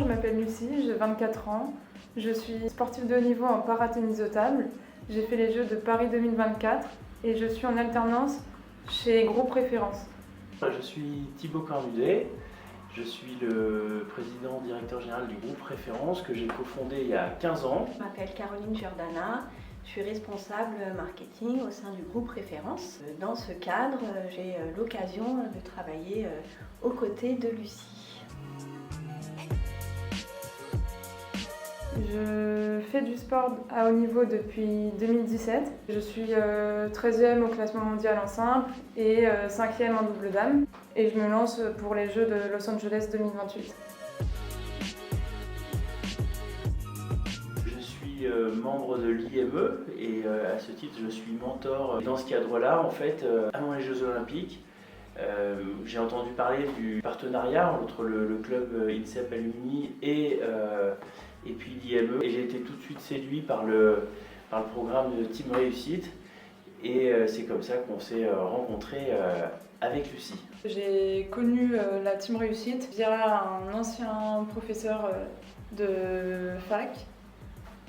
je m'appelle Lucie, j'ai 24 ans. Je suis sportive de haut niveau en paratennis de table. J'ai fait les Jeux de Paris 2024 et je suis en alternance chez Groupe Référence. Je suis Thibaut Cornudet, je suis le président directeur général du Groupe Référence que j'ai cofondé il y a 15 ans. Je m'appelle Caroline Giordana, je suis responsable marketing au sein du Groupe Référence. Dans ce cadre, j'ai l'occasion de travailler aux côtés de Lucie. Je fais du sport à haut niveau depuis 2017. Je suis 13e au classement mondial en simple et 5e en double dame. Et je me lance pour les Jeux de Los Angeles 2028. Je suis membre de l'IME et à ce titre je suis mentor. Dans ce cadre-là, en fait, avant les Jeux Olympiques, j'ai entendu parler du partenariat entre le club INSEP Alumni et puis l'IME. Et j'ai été tout de suite séduit par le programme de Team Réussite. Et c'est comme ça qu'on s'est rencontrés avec Lucie. J'ai connu la Team Réussite via un ancien professeur de fac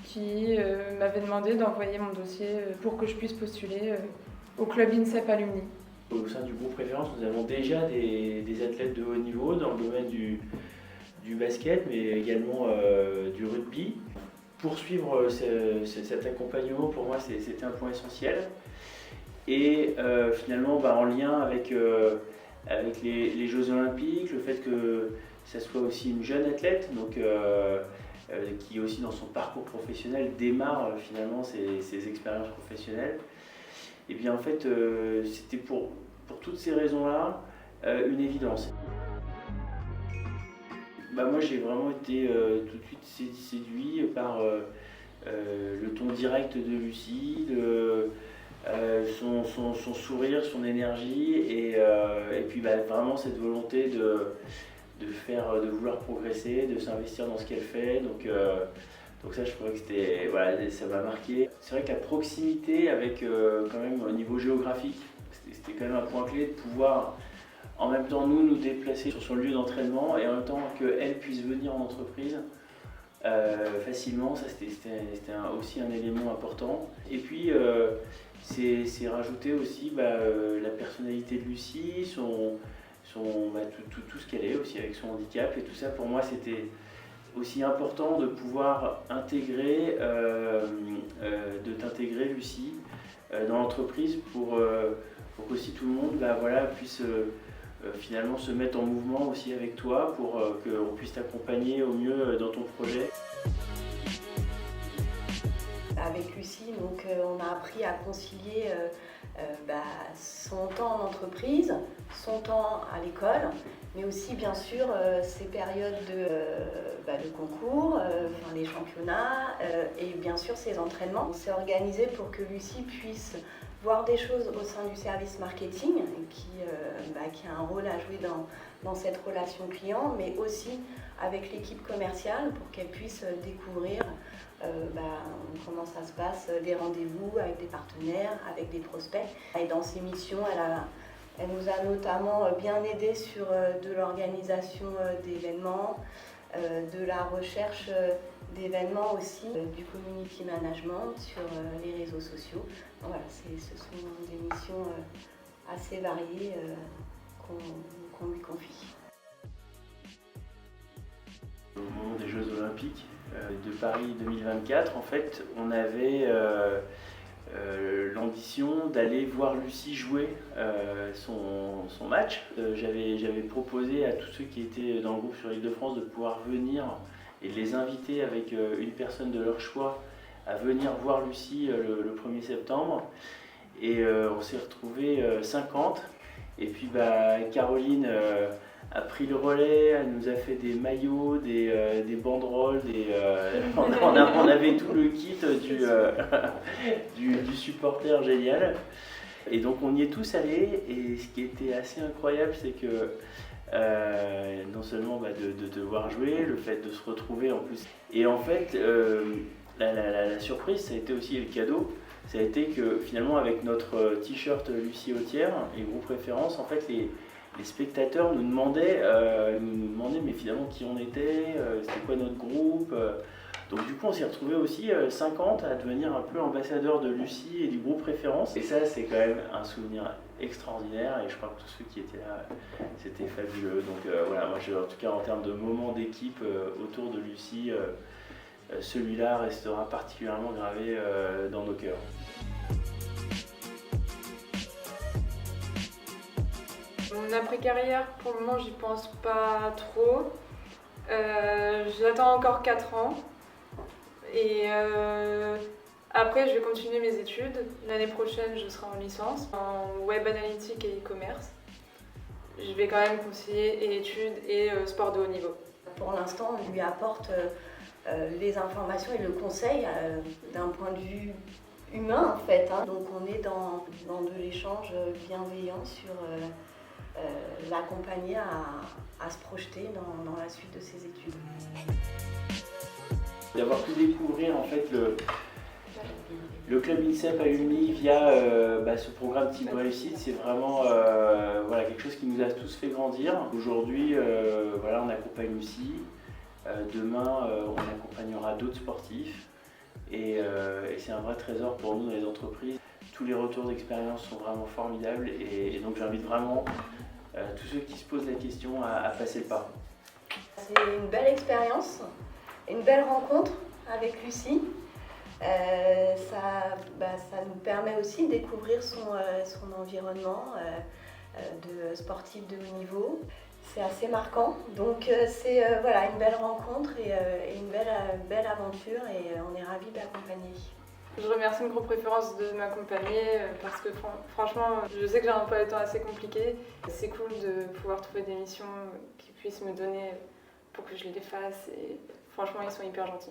qui m'avait demandé d'envoyer mon dossier pour que je puisse postuler au club INSEP Alumni. Au sein du groupe Référence, nous avons déjà des athlètes de haut niveau dans le domaine du basket, mais également du rugby. Poursuivre cet accompagnement, pour moi, c'était un point essentiel. Et finalement, en lien avec les Jeux Olympiques, le fait que ça soit aussi une jeune athlète, donc, qui aussi dans son parcours professionnel démarre finalement ses expériences professionnelles, et bien en fait c'était pour toutes ces raisons-là une évidence. Moi j'ai vraiment été tout de suite séduit par le ton direct de Lucie, son sourire, son énergie et puis vraiment cette volonté de vouloir progresser, de s'investir dans ce qu'elle fait. Donc ça, je trouvais que ça m'a marqué. C'est vrai que la proximité avec quand même au niveau géographique, c'était quand même un point clé de pouvoir en même temps nous déplacer sur son lieu d'entraînement et en même temps qu'elle puisse venir en entreprise facilement. Ça c'était aussi un élément important. Et puis c'est rajouter aussi la personnalité de Lucie, tout ce qu'elle est aussi avec son handicap, et tout ça pour moi c'était aussi important de pouvoir intégrer Lucie dans l'entreprise pour qu'aussi tout le monde puisse finalement se mettre en mouvement aussi avec toi pour qu'on puisse t'accompagner au mieux dans ton projet. Avec Lucie, donc, on a appris à concilier son temps en entreprise, son temps à l'école, mais aussi bien sûr ces périodes de concours, les championnats et bien sûr ses entraînements. On s'est organisé pour que Lucie puisse voir des choses au sein du service marketing qui a un rôle à jouer dans cette relation client, mais aussi avec l'équipe commerciale pour qu'elle puisse découvrir comment ça se passe, des rendez-vous avec des partenaires, avec des prospects. Et dans ses missions, elle nous a notamment bien aidé sur de l'organisation d'événements, de la recherche d'événements aussi, du community management sur les réseaux sociaux. Voilà, ce sont des missions assez variées qu'on lui confie. Au moment des Jeux Olympiques de Paris 2024, en fait, on avait l'ambition d'aller voir Lucie jouer son match. J'avais proposé à tous ceux qui étaient dans le groupe sur l'Île-de-France de pouvoir venir et de les inviter avec une personne de leur choix à venir voir Lucie le 1er septembre. Et on s'est retrouvés 50. Et puis Caroline a pris le relais, elle nous a fait des maillots, des banderoles, on avait tout le kit du supporter génial. Et donc on y est tous allés, et ce qui était assez incroyable, c'est que non seulement de te voir jouer, le fait de se retrouver en plus. Et en fait, la surprise, ça a été aussi le cadeau, ça a été que finalement avec notre t-shirt Lucie Autière et Groupe Référence, en fait les spectateurs nous demandaient mais finalement qui on était, c'était quoi notre groupe. Donc du coup on s'est retrouvés aussi 50 à devenir un peu ambassadeurs de Lucie et du groupe Référence. Et ça c'est quand même un souvenir extraordinaire et je crois que tous ceux qui étaient là, c'était fabuleux. Donc voilà, moi en tout cas en termes de moments d'équipe autour de Lucie, celui-là restera particulièrement gravé dans nos cœurs. Mon après-carrière, pour le moment, j'y pense pas trop. J'attends encore 4 ans. Et après, je vais continuer mes études. L'année prochaine, je serai en licence en web analytique et e-commerce. Je vais quand même concilier et études et sport de haut niveau. Pour l'instant, on lui apporte les informations et le conseil d'un point de vue humain en fait. Donc on est dans de l'échange bienveillant sur l'accompagner à se projeter dans la suite de ses études. D'avoir pu découvrir en fait le club INSEP à UMI via ce programme Team Réussite, c'est vraiment quelque chose qui nous a tous fait grandir. Aujourd'hui, on accompagne Lucie. Demain, on accompagnera d'autres sportifs. Et c'est un vrai trésor pour nous dans les entreprises. Tous les retours d'expérience sont vraiment formidables. Et donc j'invite vraiment tous ceux qui se posent la question à passer le pas. C'est une belle expérience, une belle rencontre avec Lucie. Ça nous permet aussi de découvrir son environnement de sportif de haut niveau. C'est assez marquant, donc c'est une belle rencontre et une belle aventure et on est ravis de l'accompagner. Je remercie Micro Préférence de m'accompagner parce que franchement, je sais que j'ai un emploi du temps assez compliqué. C'est cool de pouvoir trouver des missions qui puissent me donner pour que je les fasse et franchement, ils sont hyper gentils.